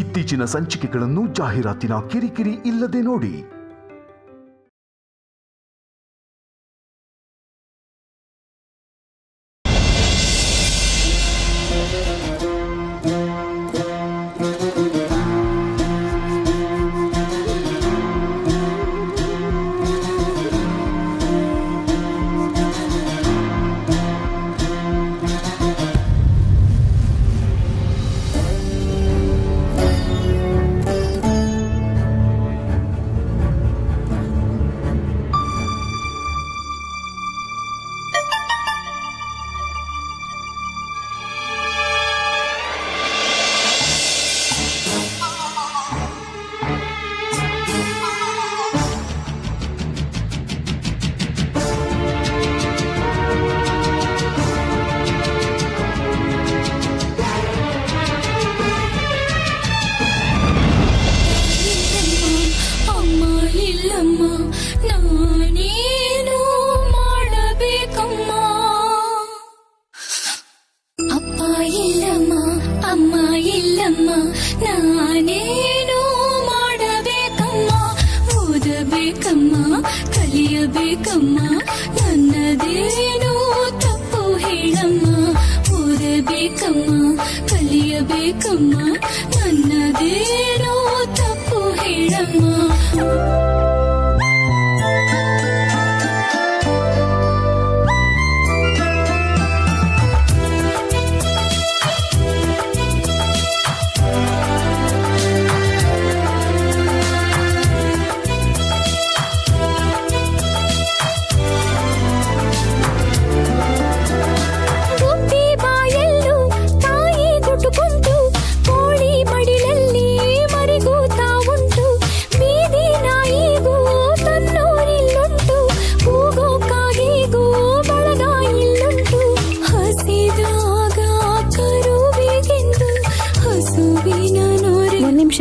ಇತ್ತೀಚಿನ ಸಂಚಿಕೆಗಳನ್ನು ಜಾಹೀರಾತಿನ ಕಿರಿಕಿರಿ ಇಲ್ಲದೆ ನೋಡಿ. ನಾನೇನು ಮಾಡಬೇಕಮ್ಮ, ಓದಬೇಕಮ್ಮ, ಕಲಿಯಬೇಕಮ್ಮ, ನನ್ನದೇನು ತಪ್ಪು ಹೇಳಮ್ಮ. ಓದಬೇಕಮ್ಮ, ಕಲಿಯಬೇಕಮ್ಮ, ನನ್ನದೇನು ತಪ್ಪು ಹೇಳಮ್ಮ.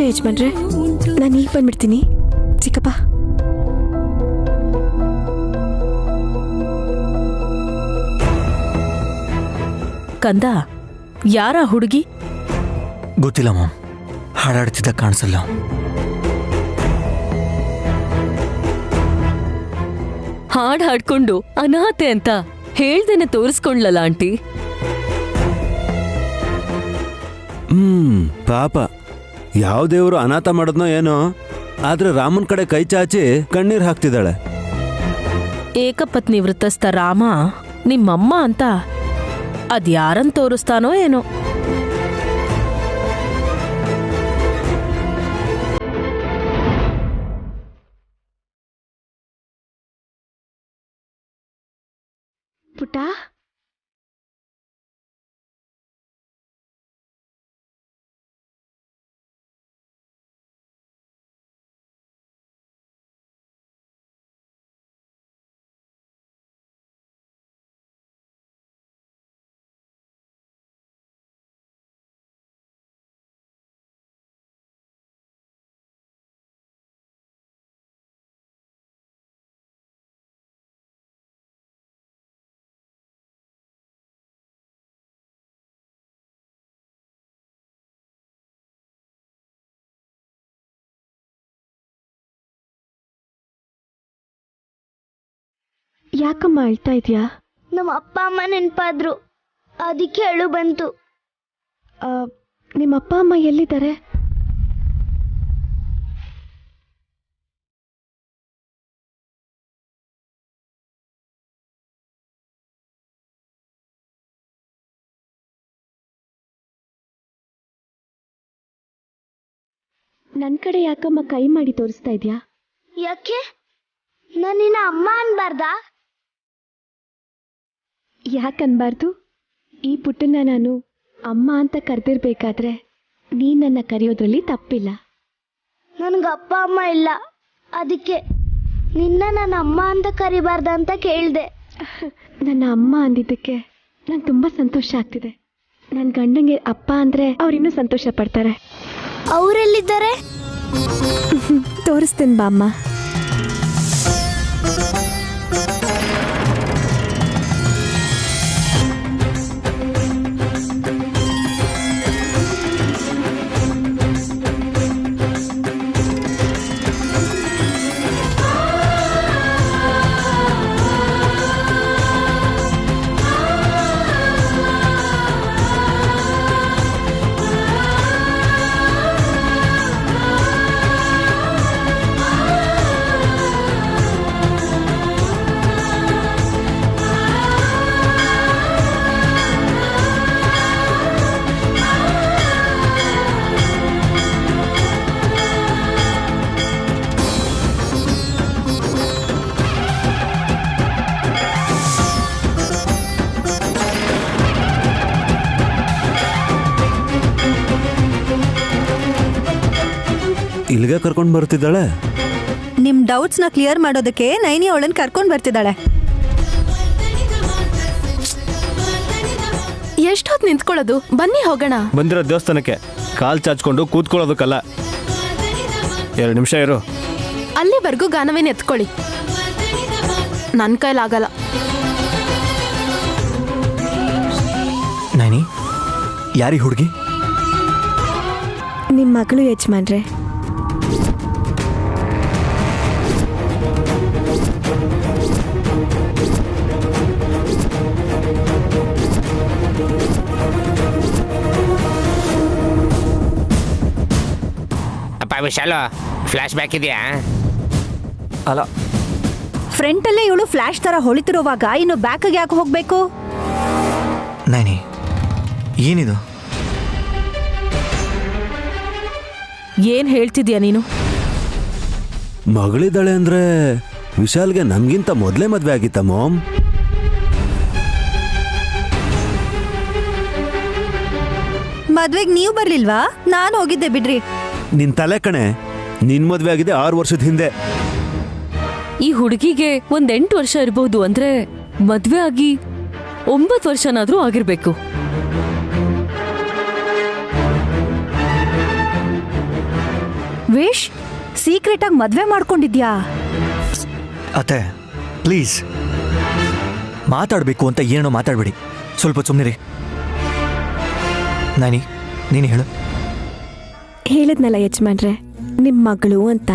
ಯಜಮಾನ್ರೆ, ನಾನು ಈಗ ಬಂದ್ಬಿಡ್ತೀನಿ. ಚಿಕ್ಕಪ್ಪ, ಕಂದ, ಯಾರ ಹುಡುಗಿ? ಗೊತ್ತಿಲ್ಲ ಮಾಮ್, ಹಾಡಾಡ್ತಿದ್ದ ಕಾಣಿಸಲ್ಲ. ಹಾಡ್ ಹಾಡ್ಕೊಂಡು ಅನಾಥೆ ಅಂತ ಹೇಳ್ದೇನೆ ತೋರಿಸ್ಕೊಂಡ್ಲಲ್ಲ ಆಂಟಿ. ಪಾಪ, ಯಾವ ದೇವರು ಅನಾಥ ಮಾಡೋದ್ನೋ ಏನೋ, ಆದ್ರೆ ರಾಮನ್ ಕಡೆ ಕೈ ಚಾಚಿ ಕಣ್ಣೀರ್ ಹಾಕ್ತಿದ್ದಾಳೆ. ಏಕಪತ್ನಿ ವೃತ್ತಸ್ಥ ರಾಮ ನಿಮ್ಮಮ್ಮ ಅಂತ ಅದ್ಯಾರನ್ ತೋರಿಸ್ತಾನೋ ಏನೋ. ಪುಟ್ಟ, ಯಾಕಮ್ಮ ಅಳ್ತಾ ಇದೆಯಾ? ನಮ್ಮ ಅಪ್ಪ ಅಮ್ಮ ನೆನಪಾದ್ರು, ಅದಕ್ಕೆ ಅಳು ಬಂತು. ನಿಮ್ಮ ಅಪ್ಪ ಅಮ್ಮ ಎಲ್ಲಿದ್ದಾರೆ? ನನ್ನ ಕಡೆ ಯಾಕಮ್ಮ ಕೈ ಮಾಡಿ ತೋರಿಸ್ತಾ ಇದೆಯಾ? ಯಾಕೆ? ನಾನು ನಿನ್ನ ಅಮ್ಮ ಅನ್ಬಾರ್ದಾ? ಯಾಕನ್ಬಾರ್ದು? ಈ ಪುಟ್ಟನ್ನ ನಾನು ಅಮ್ಮ ಅಂತ ಕರೆದಿರ್ಬೇಕಾದ್ರೆ ನೀ ನನ್ನ ಕರೆಯೋದ್ರಲ್ಲಿ ತಪ್ಪಿಲ್ಲ. ನನಗೆ ಅಪ್ಪ ಅಮ್ಮ ಇಲ್ಲ, ಅದಕ್ಕೆ ನಿನ್ನ ನನ್ನ ಅಮ್ಮ ಅಂತ ಕರಿಬಾರ್ದ ಅಂತ ಕೇಳಿದೆ. ನನ್ನ ಅಮ್ಮ ಅಂದಿದ್ದಕ್ಕೆ ನಂಗೆ ತುಂಬ ಸಂತೋಷ ಆಗ್ತಿದೆ. ನನ್ನ ಗಂಡಂಗೆ ಅಪ್ಪ ಅಂದರೆ ಅವ್ರಿನ್ನೂ ಸಂತೋಷ ಪಡ್ತಾರೆ. ಅವರೆಲ್ಲಿದ್ದಾರೆ? ತೋರಿಸ್ತೇನೆ ಬಾ ಅಮ್ಮ. ಇಲ್ಲಿಗೆ ಕರ್ಕೊಂಡು ಬರ್ತಿದ್ದಾಳೆ. ನಿಮ್ ಡೌಟ್ಸ್ನ ಕ್ಲಿಯರ್ ಮಾಡೋದಕ್ಕೆ ನೈನಿ ಅವಳನ್ನ ಕರ್ಕೊಂಡು ಬರ್ತಿದ್ದಾಳೆ. ಎಷ್ಟೊತ್ತು ನಿಂತ್ಕೊಳ್ಳೋದು? ಬನ್ನಿ ಹೋಗೋಣ. ಬಂದಿರೋ ದೇವಸ್ಥಾನಕ್ಕೆ ಕಾಲ್ ಚಾಚ್ಕೊಂಡು ಕೂತ್ಕೊಳ್ಳೋದಕ್ಕಲ್ಲ. 2 ನಿಮಿಷ ಇರು. ಅಲ್ಲಿವರೆಗೂ ಗಾನವೇನು ಎತ್ಕೊಳ್ಳಿ, ನನ್ನ ಕೈಲಾಗಲ್ಲ. ನೈನಿ, ಯಾರಿ ಹುಡುಗಿ? ನಿಮ್ಮ ಮಗಳು ಯಜಮಾನ್ರೆ. ಅಪ್ಪ ವಿಶಾಲು, ಫ್ಲಾಶ್ ಬ್ಯಾಕ್ ಇದೆಯಾ? ಅಲ್ಲ, ಫ್ರಂಟಲ್ಲೇ ಇವಳು ಫ್ಲಾಶ್ ತರ ಹೊಳಿತಿರುವಾಗ ಇನ್ನು ಬ್ಯಾಕ್ಗೆ ಯಾಕೆ ಹೋಗ್ಬೇಕು? ನೈನಿ, ಏನಿದು? ಏನ್ ಹೇಳ್ತಿದ್ಯಾ ನೀನು? ಮಗಳಿದ್ದಾಳೆ ಅಂದ್ರೆ ವಿಶಾಲ್ಗೆ ನಮ್ಗಿಂತ ಮೊದಲೇ ಮದ್ವೆ ಆಗಿತ್ತ ಮಾಮ್? ಮದ್ವೆಗೆ ನೀವು ಬರ್ಲಿಲ್ವಾ? ನಾನು ಹೋಗಿದ್ದೆ ಬಿಡ್ರಿ. ನಿನ್ ತಲೆ ಕಣೆ, ನಿನ್ ಮದ್ವೆ ಆಗಿದೆ 6 ವರ್ಷದ ಹಿಂದೆ. ಈ ಹುಡುಗಿಗೆ 8 ವರ್ಷ ಇರಬಹುದು ಅಂದ್ರೆ ಮದ್ವೆ ಆಗಿ 9 ವರ್ಷನಾದ್ರೂ ಆಗಿರ್ಬೇಕು. ವಿಶ್, ಸೀಕ್ರೆಟ್ ಆಗಿ ಮದ್ವೆ ಮಾಡ್ಕೊಂಡಿದ್ಯಾ? ಅತ್ತೆ ಪ್ಲೀಸ್, ಮಾತಾಡಬೇಕು ಅಂತ ಏನೋ ಮಾತಾಡ್ಬೇಡಿ, ಸ್ವಲ್ಪ ಸುಮ್ಮನಿರಿ. ನೈನಿ, ನೀನು ಹೇಳು. ಹೇಳಿದ್ನಲ್ಲ ಯಜಮಾನ್ರೆ, ನಿಮ್ಮ ಮಗಳು ಅಂತ.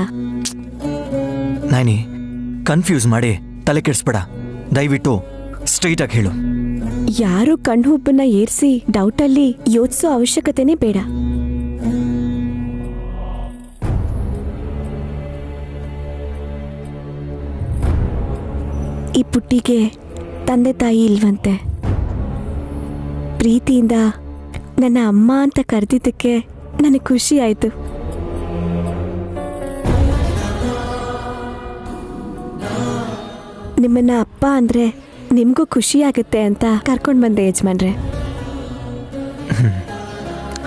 ನೈನಿ, ಕನ್ಫ್ಯೂಸ್ ಮಾಡಿ ತಲೆ ಕೆಡಿಸ್ಬೇಡ, ದಯವಿಟ್ಟು ಸ್ಟ್ರೈಟ್ ಆಗಿ ಹೇಳು. ಯಾರು ಕಣ್ಣು ಹುಬ್ಬನ್ನ ಏರಿಸಿ ಡೌಟಲ್ಲಿ ಯೋಚಿಸೋ ಅವಶ್ಯಕತೆನೇ ಬೇಡ. ಈ ಪುಟ್ಟಿಗೆ ತಂದೆ ತಾಯಿ ಇಲ್ವಂತೆ. ಪ್ರೀತಿಯಿಂದ ನನ್ನ ಅಮ್ಮ ಅಂತ ಕರೆದಿದ್ದಕ್ಕೆ ನನಗೆ ಖುಷಿ ಆಯ್ತು. ನಿಮ್ಮನ್ನ ಅಪ್ಪ ಅಂದ್ರೆ ನಿಮ್ಗೂ ಖುಷಿ ಆಗುತ್ತೆ ಅಂತ ಕರ್ಕೊಂಡು ಬಂದೆ ಯಜಮಾನ್ರೆ.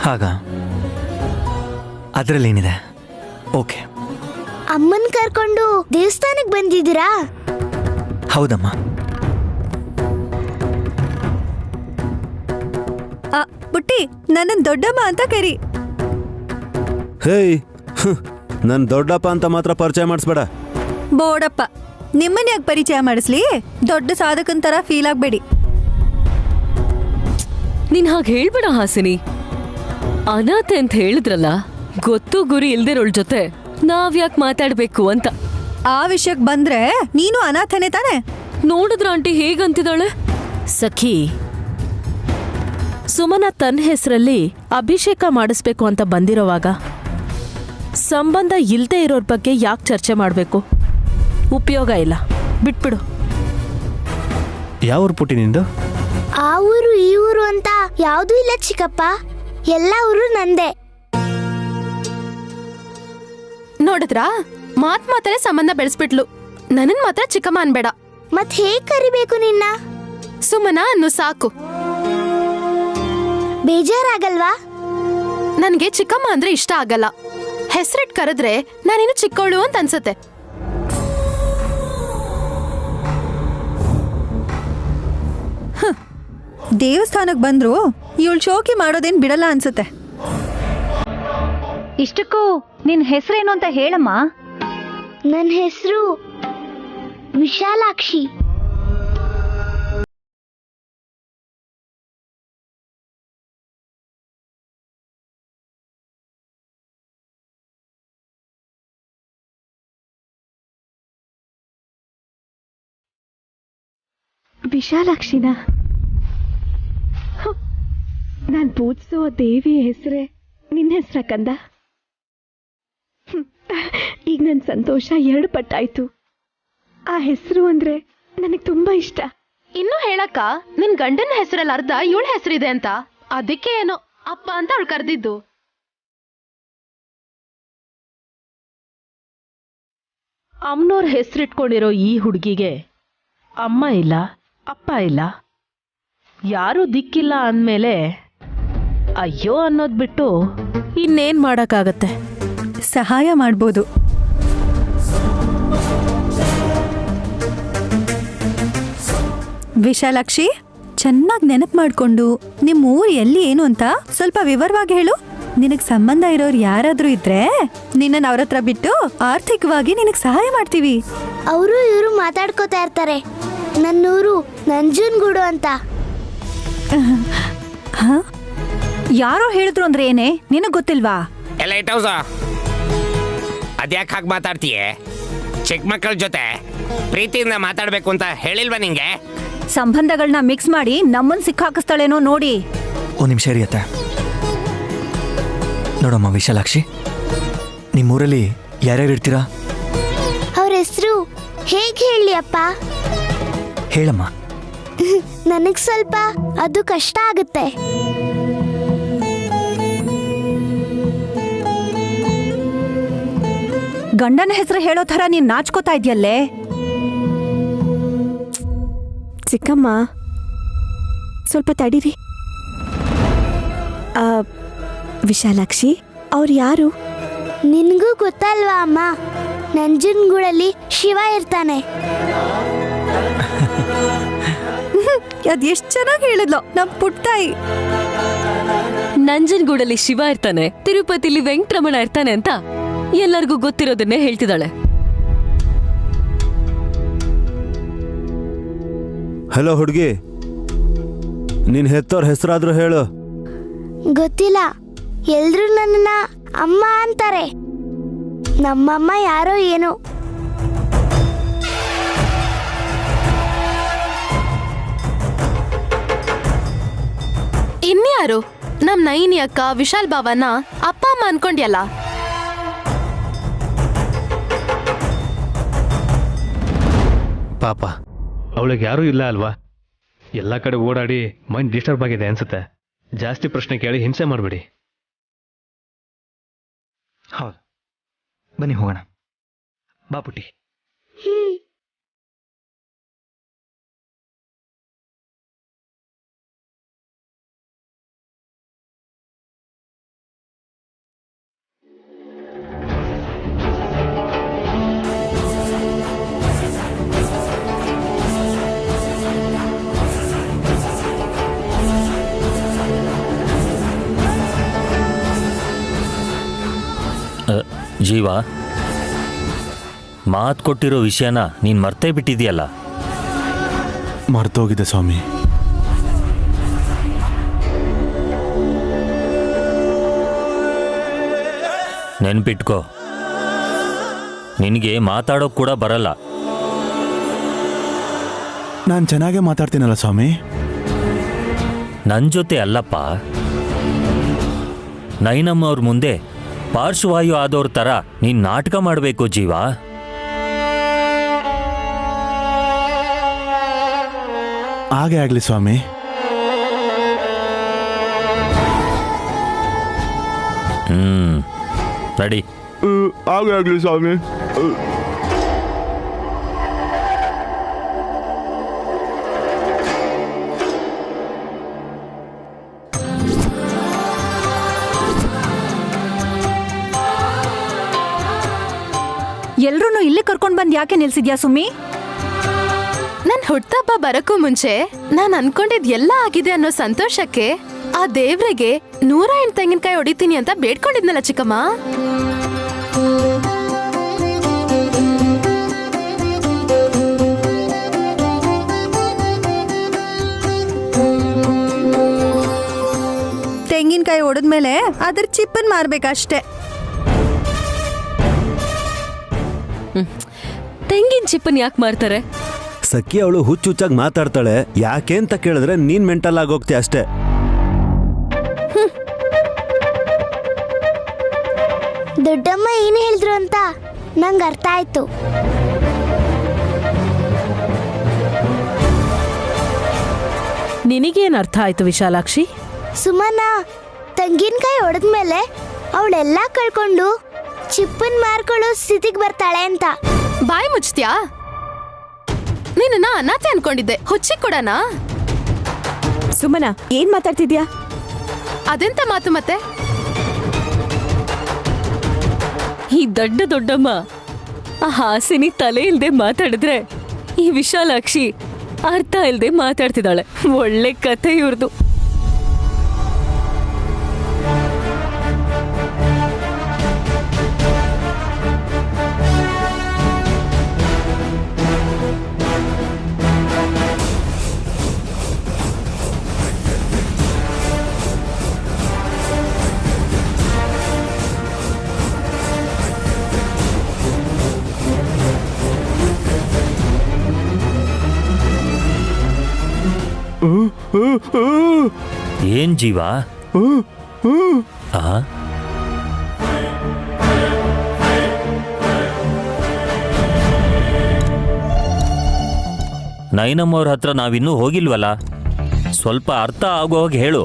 ಹಾಗ ಅದರಲ್ಲೇನಿದೆ? ಓಕೆ. ಅಮ್ಮನ್ ಕರ್ಕೊಂಡು ದೇವಸ್ಥಾನಕ್ಕೆ ಬಂದಿದ್ದೀರಾ? ಹೌದಮ್ಮ. ಪುಟ್ಟಿ, ನನ್ನ ದೊಡ್ಡಮ್ಮ ಅಂತ ಕರಿ. ಹೇಯ್, ನನ್ ದೊಡ್ಡಪ್ಪ ಅಂತ ಮಾತ್ರ ಪರಿಚಯ ಮಾಡಿಸ್ಬೇಡ. ಬೋಡಪ್ಪ, ನಿಮ್ಮನ್ನ ಯಾಕೆ ಪರಿಚಯ ಮಾಡಿಸ್ಲಿ? ದೊಡ್ಡ ಸಾಧಕನ್ ತರ ಫೀಲ್ ಆಗ್ಬೇಡಿ. ನೀನ್ ಹಾಗೆ ಹೇಳ್ಬೇಡ ಹಾಸಿನಿ. ಅನಾಥೆ ಅಂತ ಹೇಳಿದ್ರಲ್ಲ, ಗೊತ್ತು ಗುರಿ ಇಲ್ದಿರೋಳ್ ಜೊತೆ ನಾವ್ಯಾಕೆ ಮಾತಾಡ್ಬೇಕು ಅಂತ. ಆ ವಿಷಯಕ್ಕೆ ಬಂದ್ರೆ ನೀನು ಅನಾಥನೇ ತಾನೆ? ನೋಡಿದ್ರ ಆಂಟಿ ಹೇಗಂತಿದ್ದಾಳೆ? ಸಖಿ, ಸುಮನ ತನ್ನ ಹೆಸರಲ್ಲಿ ಅಭಿಷೇಕ ಮಾಡಿಸ್ಬೇಕು ಅಂತ ಬಂದಿರೋವಾಗ ಸಂಬಂಧ ಇಲ್ದೇ ಇರೋರ್ ಬಗ್ಗೆ ಯಾಕೆ ಚರ್ಚೆ ಮಾಡಬೇಕು? ಉಪಯೋಗ ಇಲ್ಲ, ಬಿಟ್ಬಿಡು. ಯಾವ ಪುಟ್ಟಿ ನಿಂದು? ಆ ಊರು ಈ ಊರು ಅಂತ ಯಾವುದೂ ಇಲ್ಲ ಚಿಕ್ಕಪ್ಪ, ಎಲ್ಲ ಊರು ನಂದೇ. ನೋಡಿದ್ರಾ, ಮಾತಲ್ಲೇ ಸಂಬಂಧ ಬೆಳೆಸ್ಬಿಟ್ಲು. ನನ್ನ ಮಾತ್ರ ಚಿಕ್ಕಮ್ಮ ಅನ್ಬೇಡ. ಮತ್ ಹೇಗ್ ಕರಿಬೇಕು ನಿನ್ನ? ಸುಮನ ಅನ್ನು ಸಾಕು. ಬೇಜಾರಾಗಲ್ವಾ? ನನ್ಗೆ ಚಿಕ್ಕಮ್ಮ ಅಂದ್ರೆ ಇಷ್ಟ ಆಗಲ್ಲ. ಹೆಸರಿಟ್ ಕರೆದ್ರೆ ನಾನೇನು ಚಿಕ್ಕವಳು ಅಂತ ಅನ್ಸತ್ತೆ. ದೇವಸ್ಥಾನಕ್ಕೆ ಬಂದ್ರು ಇವಳು ಶೋಕಿ ಮಾಡೋದೇನ್ ಬಿಡಲ್ಲ ಅನ್ಸುತ್ತೆ. ಇಷ್ಟಕ್ಕೂ ನಿನ್ ಹೆಸರೇನು ಅಂತ ಹೇಳಮ್ಮ. ನನ್ನ ಹೆಸರು ವಿಶಾಲಾಕ್ಷಿ. ವಿಶಾಲಾಕ್ಷಿನ ನಾನು ಪೂಜಿಸೋ ದೇವಿಯ ಹೆಸರೇ ನಿನ್ನ ಹೆಸರ ಕಂದ. ಈಗ ನನ್ನ ಸಂತೋಷ 2 ಪಟ್ಟಾಯ್ತು. ಆ ಹೆಸರು ಅಂದ್ರೆ ನನಗೆ ತುಂಬಾ ಇಷ್ಟ. ಇನ್ನು ಹೇಳಕ್ಕ, ನಿನ್ ಗಂಡನ ಹೆಸರಲ್ಲಿ ಅರ್ಧ ಇವಳ ಹೆಸರಿದೆ ಅಂತ. ಅದಕ್ಕೆ ಏನೋ ಅಪ್ಪ ಅಂತ ಅವಳು ಕರೆದಿದ್ದು. ಅಮ್ಮನವ್ರ ಹೆಸರಿಟ್ಕೊಂಡಿರೋ ಈ ಹುಡುಗಿಗೆ ಅಮ್ಮ ಇಲ್ಲ, ಅಪ್ಪ ಇಲ್ಲ, ಯಾರೂ ದಿಕ್ಕಿಲ್ಲ ಅಂದಮೇಲೆ ಅಯ್ಯೋ ಅನ್ನೋದು ಬಿಟ್ಟು ಇನ್ನೇನ್ ಮಾಡಕ್ಕಾಗತ್ತೆ? ಸಹಾಯ ಮಾಡ್ಬೋದು. ವಿಶಾಲಾಕ್ಷಿ, ಚೆನ್ನಾಗಿ ನೆನಪು ಮಾಡ್ಕೊಂಡು ನಿಮ್ ಊರು ಎಲ್ಲಿ ಏನು ಅಂತ ಸ್ವಲ್ಪ ವಿವರವಾಗಿ ಹೇಳು. ನಿನಗ್ ಸಂಬಂಧ ಇರೋರು ಯಾರಾದ್ರೂ ಇದ್ರೆ ನಿನ್ನ ಅವ್ರ ಹತ್ರ ಬಿಟ್ಟು ಆರ್ಥಿಕವಾಗಿ ನಿನಗ್ ಸಹಾಯ ಮಾಡ್ತೀವಿ. ಅವರು ಇವರು ಮಾತಾಡ್ಕೋತಾ ಇರ್ತಾರೆ. ನನ್ನೂರು ನಂಜನಗೂಡು ಅಂತ. ಯಾರೋ ಹೇಳಿದ್ರು ಅಂದ್ರೆ ಏನೇ, ನಿನಗ್ ಗೊತ್ತಿಲ್ವಾ? ಎಲ್ಲ ಇಟ್ಟೌಸ ಅದ್ಯಾಕೆ ಹಾಗೆ ಮಾತಾಡ್ತೀಯ? ಚಿಕ್ಕ ಮಕ್ಕಳ ಜೊತೆ ಪ್ರೀತಿಯಿಂದ ಮಾತಾಡ್ಬೇಕು ಅಂತ ಹೇಳಿಲ್ವಾ ನಿಂಗೆ? ಸಂಬಂಧಗಳನ್ನ ಮಿಕ್ಸ್ ಮಾಡಿ ನಮ್ಮನ್ ಸಿಕ್ಕಾಕಿಸ್ತಾಳೇನೋ ನೋಡಿ. ಒಂದು ನಿಮಿಷ ಇರಿಯತ್ತೆ. ನೋಡಮ್ಮ ವಿಶಾಲಾಕ್ಷಿ, ನಿಮ್ಮೂರಲ್ಲಿ ಯಾರ್ಯಾರು ಇರ್ತೀರಾ? ಅವ್ರ ಹೆಸರು ಹೇಗೆ ಹೇಳಿ ಅಪ್ಪ? ಹೇಳಮ್ಮ. ನನಗ್ ಸ್ವಲ್ಪ ಅದು ಕಷ್ಟ ಆಗುತ್ತೆ. ಗಂಡನ ಹೆಸರು ಹೇಳೋ ಥರ ನೀನ್ ನಾಚ್ಕೋತಾ ಇದ್ಯಲ್ಲೇ. ಚಿಕ್ಕಮ್ಮ ಸ್ವಲ್ಪ ತಡೀರಿ. ವಿಶಾಲಾಕ್ಷಿ, ಅವ್ರು ಯಾರು? ನಿನ್ಗೂ ಗೊತ್ತಲ್ವಾ ಅಮ್ಮ, ನಂಜನಗೂಡಲ್ಲಿ ಶಿವ ಇರ್ತಾನೆ. ಅದ್ ಎಷ್ಟ್ ಚೆನ್ನಾಗಿ ಹೇಳಿದ್ಲು ನಮ್ ಪುಟ್ಟಾಯಿ. ನಂಜನಗೂಡಲ್ಲಿ ಶಿವ ಇರ್ತಾನೆ, ತಿರುಪತಿಲಿ ವೆಂಕಟರಮಣ ಇರ್ತಾನೆ ಅಂತ ಎಲ್ಲರಿಗೂ ಗೊತ್ತಿರೋದನ್ನೇ ಹೇಳ್ತಿದ್ದಾಳೆ. ಹಲೋ ಹುಡುಗಿ, ನಿನ್ ಹೆತ್ತೋರ್ ಹೆಸರಾದ್ರೂ ಹೇಳು. ಗೊತ್ತಿಲ್ಲ, ಎಲ್ರೂ ನನ್ನ ಅಮ್ಮ ಅಂತಾರೆ. ನಮ್ಮಮ್ಮ ಯಾರೋ ಏನೋ. ಇನ್ಯಾರು? ನಮ್ ನೈನಿ ಅಕ್ಕ ವಿಶಾಲ್ ಬಾವನ ಅಪ್ಪ ಅಮ್ಮ ಅನ್ಕೊಂಡ್ಯಲ್ಲ. ಪಾಪ ಅವಳಿಗೆ ಯಾರೂ ಇಲ್ಲ ಅಲ್ವಾ? ಎಲ್ಲ ಕಡೆ ಓಡಾಡಿ ಮೈಂಡ್ ಡಿಸ್ಟರ್ಬ್ ಆಗಿದೆ ಅನ್ಸುತ್ತೆ. ಜಾಸ್ತಿ ಪ್ರಶ್ನೆ ಕೇಳಿ ಹಿಂಸೆ ಮಾಡಬೇಡಿ. ಹೌದು, ಬನ್ನಿ ಹೋಗೋಣ. ಬಾ ಪುಟ್ಟಿ. ಜೀವ, ಮಾತು ಕೊಟ್ಟಿರೋ ವಿಷಯನ ನೀನು ಮರ್ತೇ ಬಿಟ್ಟಿದೆಯಲ್ಲ. ಮರ್ತೋಗಿದೆ ಸ್ವಾಮಿ. ನೆನ್ಪಿಟ್ಕೋ, ನಿನಗೆ ಮಾತಾಡೋಕೆ ಕೂಡ ಬರಲ್ಲ. ನಾನು ಚೆನ್ನಾಗೇ ಮಾತಾಡ್ತೀನಲ್ಲ ಸ್ವಾಮಿ. ನನ್ನ ಜೊತೆ ಅಲ್ಲಪ್ಪ, ನೈನಮ್ಮ ಅವ್ರ ಮುಂದೆ ಪಾರ್ಶ್ವವಾಯು ಆದವ್ರ ಥರ ನೀನು ನಾಟಕ ಮಾಡಬೇಕು ಜೀವ. ಹಾಗೆ ಆಗಲಿ ಸ್ವಾಮಿ. ರೆಡಿ? ಹಾಗೆ ಆಗಲಿ ಸ್ವಾಮಿ. ಎಲ್ರೂ ಇಲ್ಲಿ ಕರ್ಕೊಂಡ್ ಬಂದ್ ಯಾಕೆ ನಿಲ್ಸಿದ್ಯಾ ಸುಮ್ಮಿ? ನನ್ ಹುಟ್ಟಹಬ್ಬ ಬರಕ್ಕೂ ಮುಂಚೆ ನಾನ್ ಅನ್ಕೊಂಡಿದ್ ಎಲ್ಲ ಆಗಿದೆ ಅನ್ನೋ ಸಂತೋಷಕ್ಕೆ ಆ ದೇವ್ರಿಗೆ 108 ತೆಂಗಿನಕಾಯಿ ಹೊಡಿತೀನಿ ಅಂತ ಬೇಡ್ಕೊಂಡಿದ್ನಲ್ಲ ಚಿಕ್ಕಮ್ಮ. ತೆಂಗಿನಕಾಯಿ ಹೊಡೆದ್ಮೇಲೆ ಅದ್ರ ಚಿಪ್ಪನ್ ಮಾರ್ಬೇಕಷ್ಟೇ. ತೆಂಗಿನ ಚಿಪ್ಪನ್ ಯಾಕೆ ಮಾರ್ತಾರೆ? ಸಖಿ ಅವಳು ಹುಚ್ಚುಚ್ಚಾಗಿ ಮಾತಾಡ್ತಾಳೆ. ಯಾಕೆ ಅಂತ ಕೇಳಿದ್ರೆ ನೀನ್ ಮೆಂಟಲ್ ಆಗೋಗ್ತೀಯ ಅಷ್ಟೇ. ದೊಡ್ಡಮ್ಮ ಏನು ಹೇಳಿದ್ರು ಅಂತ ನಂಗೆ ಅರ್ಥ ಆಯ್ತು. ನಿನಗೇನು ಅರ್ಥ ಆಯ್ತು ವಿಶಾಲಾಕ್ಷಿ? ಸುಮನ ತೆಂಗಿನಕಾಯಿ ಹೊಡೆದ್ಮೇಲೆ ಅವಳೆಲ್ಲ ಕಳ್ಕೊಂಡು ಚಿಪ್ಪನ್ ಮಾರ್ಕೊಳ್ಳೋ ಸ್ಥಿತಿಗೆ ಬರ್ತಾಳೆ ಅಂತ. ಬಾಯಿ ಮುಚ್ತ್ಯಾ? ನೀನನ್ನ ಅನಾಥೆ ಅನ್ಕೊಂಡಿದ್ದೆ. ಹುಚ್ಚಿ ಕೊಡಣ? ಸುಮನ, ಏನ್ ಮಾತಾಡ್ತಿದ್ಯಾ? ಅದೆಂತ ಮಾತು ಮತ್ತೆ? ದೊಡ್ಡ ದೊಡ್ಡಮ್ಮ ಆ ಹಾಸಿನಿ ತಲೆ ಇಲ್ದೆ ಮಾತಾಡಿದ್ರೆ ಈ ವಿಶಾಲಾಕ್ಷಿ ಅರ್ಥ ಇಲ್ದೆ ಮಾತಾಡ್ತಿದ್ದಾಳೆ. ಒಳ್ಳೆ ಕಥೆ ಇವ್ರದು. ಏನ್ ಜೀವ? ಆ? ನೈನಮ್ಮವ್ರ ಹತ್ರ ನಾವಿನ್ನೂ ಹೋಗಿಲ್ವಲ್ಲ, ಸ್ವಲ್ಪ ಅರ್ಥ ಆಗೋವಾಗ ಹೇಳು.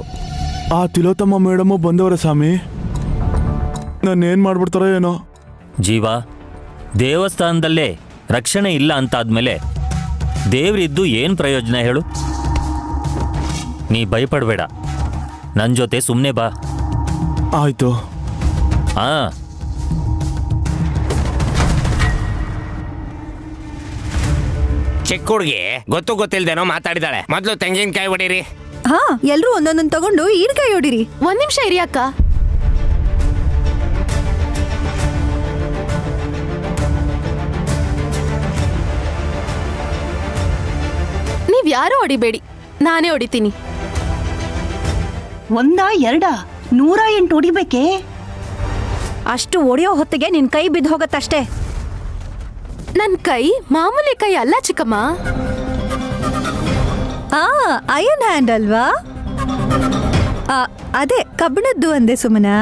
ಆ ತಿಲೋತ್ತಮ್ಮ ಮೇಡಮು ಬಂದವರ ಸ್ವಾಮಿ, ನಾನೇನ್ ಮಾಡ್ಬಿಡ್ತಾರೋ ಏನೋ. ಜೀವ, ದೇವಸ್ಥಾನದಲ್ಲೇ ರಕ್ಷಣೆ ಇಲ್ಲ ಅಂತಾದ್ಮೇಲೆ ದೇವ್ರಿದ್ದು ಏನು ಪ್ರಯೋಜನ ಹೇಳು? ನೀ ಭಯಪಡಬೇಡ, ನನ್ನ ಜೊತೆ ಸುಮ್ಮನೆ ಬಾ. ಆಯ್ತು. ಆ ಚಿಕ್ಕ ಹುಡುಗಿ ಗೊತ್ತಿಲ್ದೇನೋ ಮಾತಾಡಿದಾಳೆ. ಮೊದಲು ತೆಂಗಿನಕಾಯಿ ಹೊಡೀರಿ. ಹಾ, ಎಲ್ರೂ ಒಂದೊಂದೊಂದು ತಗೊಂಡು ಈಡ್ಕಾಯಿ ಹೊಡಿರಿ. ಒಂದ್ ನಿಮಿಷ ಇರಿ ಅಕ್ಕ. ನೀವ್ ಯಾರು ಹೊಡಿಬೇಡಿ, ನಾನೇ ಹೊಡಿತೀನಿ. ಒಂದ ಎರಡ 108 ಹೊಡಿಬೇಕೆ? ಅಷ್ಟು ಒಡೆಯೋ ಹೊತ್ತಿಗೆ ನಿನ್ ಕೈ ಬಿದ್ದು ಹೋಗತ್ತಷ್ಟೇ. ನನ್ ಕೈ ಮಾಮೂಲಿ ಕೈ ಅಲ್ಲ ಚಿಕ್ಕಮ್ಮ. ಐರನ್ ಹ್ಯಾಂಡ್ ಅಲ್ವಾ? ಅದೇ ಕಬ್ಬಿಣದ್ದು ಅಂದೆ ಸುಮನಾ.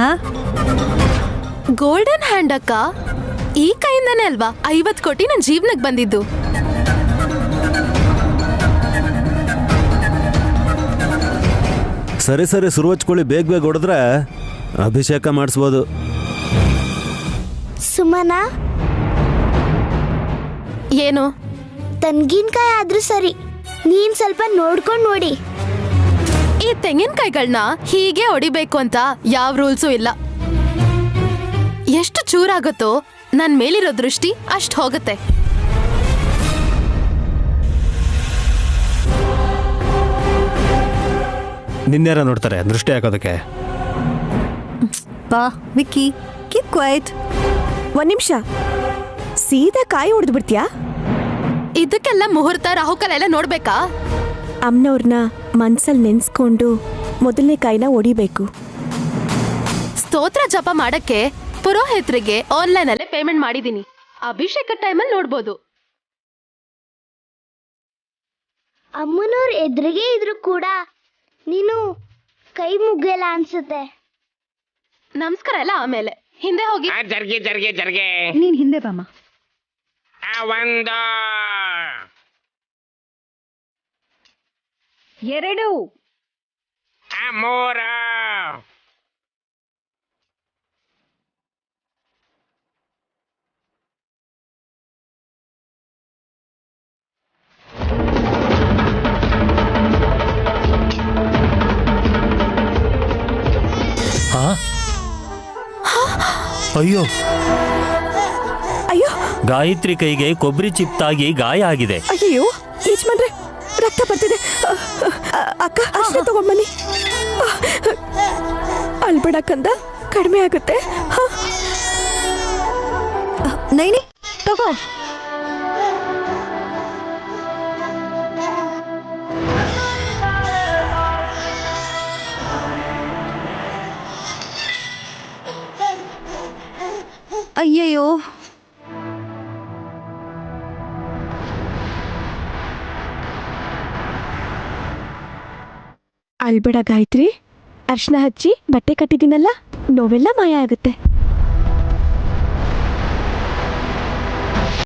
ಗೋಲ್ಡನ್ ಹ್ಯಾಂಡ್ ಅಕ್ಕ. ಈ ಕೈಯಿಂದಾನೇ ಅಲ್ವಾ 50 ಕೋಟಿ ನನ್ ಜೀವನಕ್ಕೆ ಬಂದಿದ್ದು. ಸರಿ ಸರಿ, ಸುರುವಚ್ಕೊಳ್ಳಿ, ಬೇಗ ಹೊಡೆದ್ರೆ ಅಭಿಷೇಕ ಮಾಡಿಸ್ಬೋದು. ಸುಮನಾ, ಏನು? ತೆಂಗಿನಕಾಯಿ ಆದ್ರೂ ಸರಿ, ನೀನ್ ಸ್ವಲ್ಪ ನೋಡ್ಕೊಂಡು ನೋಡಿ. ಈ ತೆಂಗಿನಕಾಯಿಗಳನ್ನ ಹೀಗೆ ಹೊಡಿಬೇಕು ಅಂತ ಯಾವ ರೂಲ್ಸು ಇಲ್ಲ. ಎಷ್ಟು ಚೂರಾಗುತ್ತೋ ನನ್ ಮೇಲಿರೋ ದೃಷ್ಟಿ ಅಷ್ಟು ಹೋಗುತ್ತೆ. ನಿನ್ಯಾರ ನೋಡ್ತಾರೆ ದೃಷ್ಟಿ ಹಾಕೋದಕ್ಕೆ? ಬಾ ವಿಕ್ಕಿ, ಕೀಪ್ ಕ್ವೈಟ್. ಒಂದ್ ನಿಮಿಷ, ಸೀದಾ ಕಾಯಿ ಹೊಡೆದು ಬಿಡ್ತೀಯಾ? ಇದಕ್ಕೆಲ್ಲ ಮುಹೂರ್ತ ರಾಹುಕಾಲ ಎಲ್ಲ ನೋಡ್ಬೇಕಾ? ಅಮ್ಮನವ್ರನ್ನ ಮನ್ಸಲ್ಲಿ ನೆನ್ಸ್ಕೊಂಡು ಮೊದಲನೇ ಕಾಯಿನ ಹೊಡಿಬೇಕು. ಸ್ತೋತ್ರ ಜಪ ಮಾಡಕ್ಕೆ ಪುರೋಹಿತರಿಗೆ ಆನ್ಲೈನ್ ಅಲ್ಲೇ ಪೇಮೆಂಟ್ ಮಾಡಿದೀನಿ. ಅಭಿಷೇಕ ಟೈಮಲ್ಲಿ ನೋಡ್ಬೋದು. ಅಮ್ಮನವ್ರ ಎದುರಿಗೆ ಇದ್ರು ಕೂಡ ನೀನು ಕೈ ಮುಗ್ಗಲ್ಲ ಅನ್ಸುತ್ತೆ. ನಮಸ್ಕಾರ ಎಲ್ಲ ಆಮೇಲೆ, ಹಿಂದೆ ಹೋಗಿ. ಜರ್ಗೆ ನೀನ್ ಹಿಂದೆ ಬಾಮ. ಒಂದು 2 3 ಅಯ್ಯೋ ಅಯ್ಯೋ, ಗಾಯತ್ರಿ ಕೈಗೆ ಕೊಬ್ಬರಿ ಚಿಪ್ ತಾಗಿ ಗಾಯ ಆಗಿದೆ. ಅಯ್ಯೋ, ಯಜಮಾನ್ರೆ ರಕ್ತ ಬರ್ತಿದೆ. ಅಕ್ಕ, ಅಷ್ಟೇ ತಗೊಂಡ್ಬನ್ನಿ. ಅಳ್ಬೇಡಕ್ಕಂದ, ಕಡಿಮೆ ಆಗುತ್ತೆ. ನೈನಿ ತಗೋ. ಅಯ್ಯಯ್ಯೋ, ಅಳ್ಬೇಡ ಗಾಯತ್ರಿ. ಅರ್ಶನ ಹಚ್ಚಿ ಬಟ್ಟೆ ಕಟ್ಟಿದ್ದೀನಲ್ಲ, ನೋವೆಲ್ಲ ಮಾಯ ಆಗುತ್ತೆ.